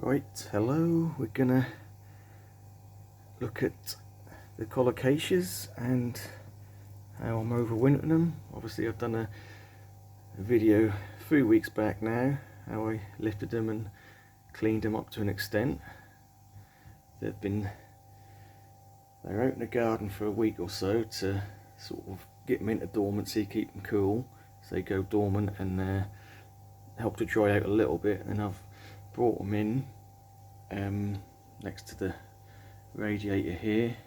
Right, hello, we're gonna look at the colocasias and how I'm overwintering them. Obviously I've done a video 3 weeks back now, how I lifted them and cleaned them up to an extent. They're out in the garden for a week or so to sort of get them into dormancy, keep them cool, so they go dormant and help to dry out a little bit. And I've brought them in next to the radiator here,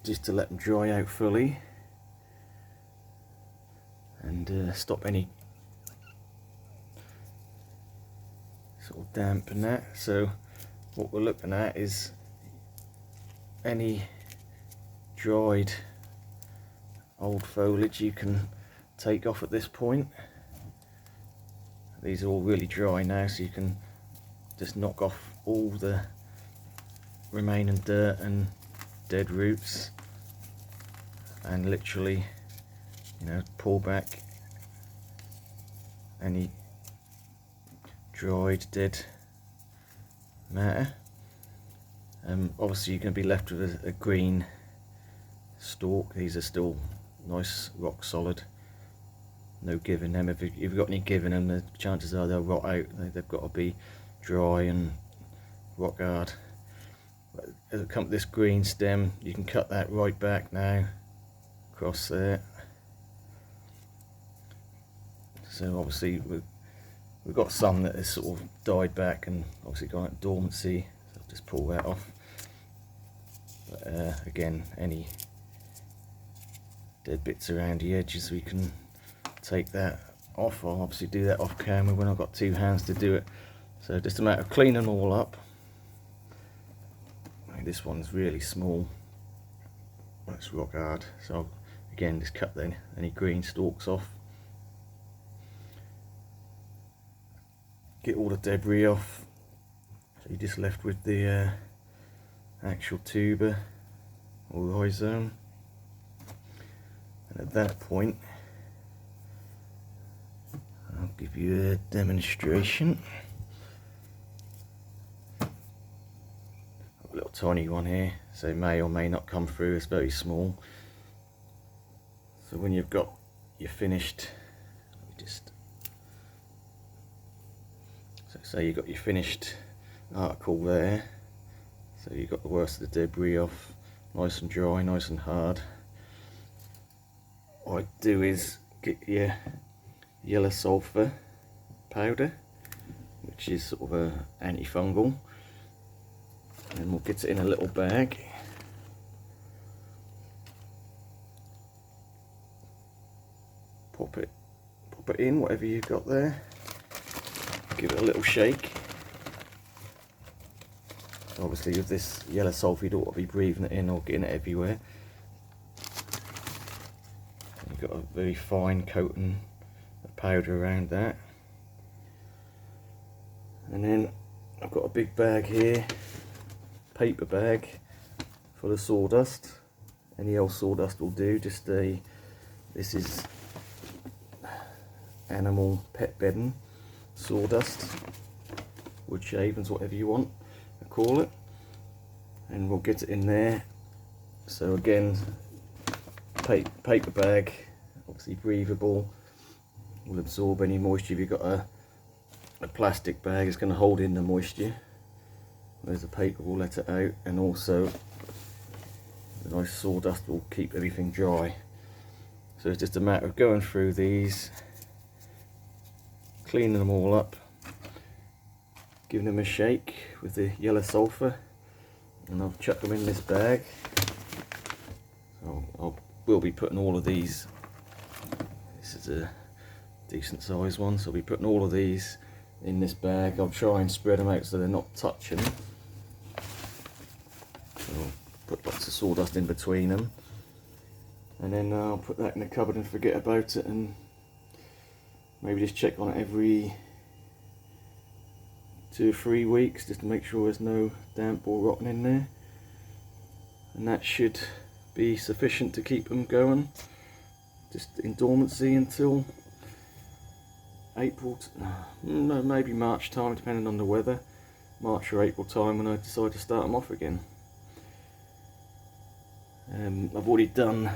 just to let them dry out fully and stop any sort of damp and that. So what we're looking at is any dried old foliage you can take off at this point. These are all really dry now, so you can just knock off all the remaining dirt and dead roots and literally, pull back any dried dead matter. Obviously you're going to be left with a green stalk. These are still nice, rock solid, no giving them. If you've got any giving them, the chances are they'll rot out. They've got to be dry and rock hard. But as it comes to this green stem, you can cut that right back now, across there. So obviously we've got some that has sort of died back and obviously gone into dormancy, so I'll just pull that off. But again, any dead bits around the edges, we can take that off. I'll obviously do that off camera when I've got two hands to do it. So just a matter of cleaning them all up. This one's really small, that's rock hard, so again just cut any green stalks off. Get all the debris off, so you're just left with the actual tuber or rhizome. And at that point I'll give you a demonstration. A little tiny one here, so it may or may not come through. It's very small. So when you've got your finished, say you've got your finished article there, so you've got the worst of the debris off, nice and dry, nice and hard. What I do is get your yellow sulphur powder, which is sort of a antifungal, and we'll get it in a little bag. Pop it in, whatever you've got there. Give it a little shake. Obviously with this yellow sulphur you don't want to be breathing it in or getting it everywhere. You've got a very fine coating of powder around that. And then I've got a big bag here, paper bag full of sawdust. Any old sawdust will do. This is animal pet bedding sawdust, wood shavings, whatever you want to call it, and we'll get it in there. So again, paper bag, obviously breathable, will absorb any moisture. If you've got a plastic bag, it's going to hold in the moisture, whereas the paper will let it out, and also the nice sawdust will keep everything dry. So it's just a matter of going through these, cleaning them all up, giving them a shake with the yellow sulphur, and I'll chuck them in this bag. So we'll be putting all of these, this is a decent sized one, so I'll be putting all of these in this bag. I'll try and spread them out so they're not touching. So I'll put lots of sawdust in between them, and then I'll put that in the cupboard and forget about it, and maybe just check on it every 2 or 3 weeks just to make sure there's no damp or rotten in there, and that should be sufficient to keep them going just in dormancy until April, no, maybe March time, depending on the weather. March or April time when I decide to start them off again. I've already done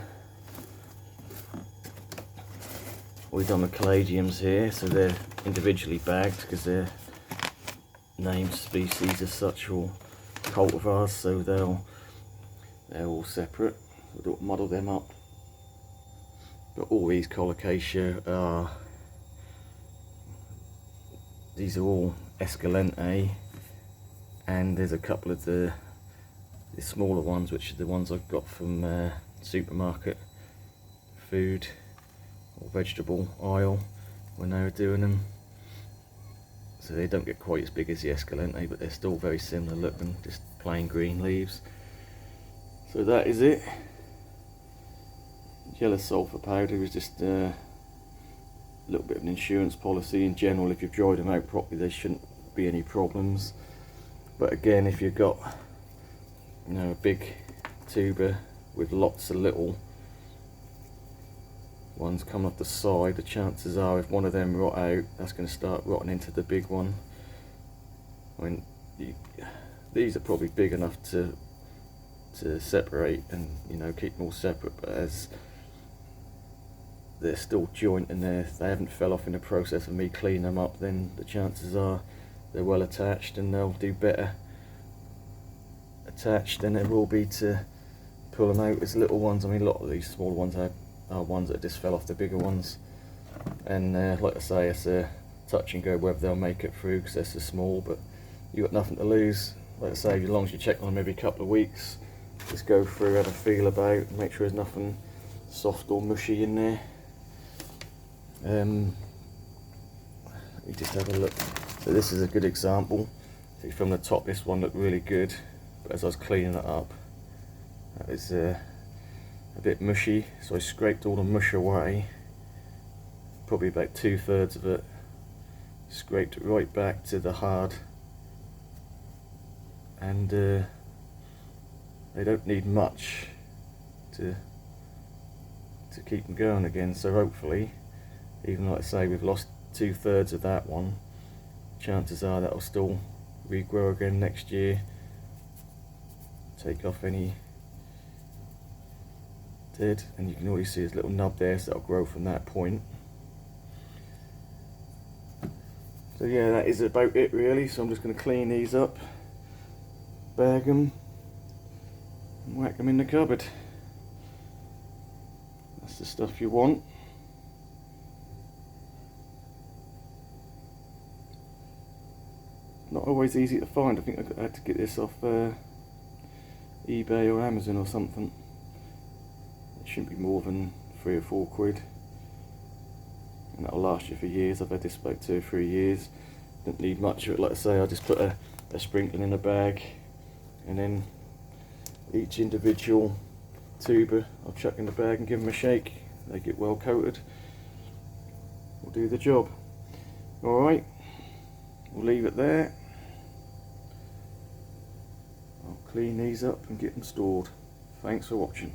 the caladiums here, so they're individually bagged because they're named species as such, or cultivars, so they're all separate. So don't muddle them up. But all these colocasia are, these are all Escalente, and there's a couple of the smaller ones, which are the ones I've got from supermarket food or vegetable aisle when they were doing them. So they don't get quite as big as the Escalente, but they're still very similar looking, just plain green leaves. So that is it. Yellow sulphur powder is just a little bit of an insurance policy. In general, if you've dried them out properly, there shouldn't be any problems. But again, if you've got, you know, a big tuber with lots of little ones coming off the side, the chances are if one of them rot out, that's going to start rotting into the big one. I mean, these are probably big enough to separate and, you know, keep them all separate, but as they're still joint and they haven't fell off in the process of me cleaning them up, then the chances are they're well attached and they'll do better attached than it will be to pull them out as little ones. I mean, a lot of these smaller ones are ones that just fell off the bigger ones, and like I say, it's a touch and go whether they'll make it through because they're so small, but you've got nothing to lose. Like I say, as long as you check on them every couple of weeks, just go through, have a feel about, make sure there's nothing soft or mushy in there. Let me just have a look. So this is a good example. See, from the top, this one looked really good, but as I was cleaning it up, that was a bit mushy, so I scraped all the mush away, probably about 2/3 of it, scraped it right back to the hard, and they don't need much to keep them going again. So hopefully, even like I say, we've lost 2/3 of that one, chances are that'll still regrow again next year, take off any dead, and you can already see his little nub there, so that'll grow from that point. So yeah, that is about it really. So I'm just going to clean these up, bag them, and whack them in the cupboard. That's the stuff you want. Not always easy to find. I think I had to get this off eBay or Amazon or something. It shouldn't be more than £3 or £4, and that'll last you for years. I've had this about 2 or 3 years. Didn't need much of it. Like I say, I just put a sprinkling in a bag, and then each individual tuber I'll chuck in the bag and give them a shake. They get well coated, will do the job. Alright, we'll leave it there. I'll clean these up and get them stored. Thanks for watching.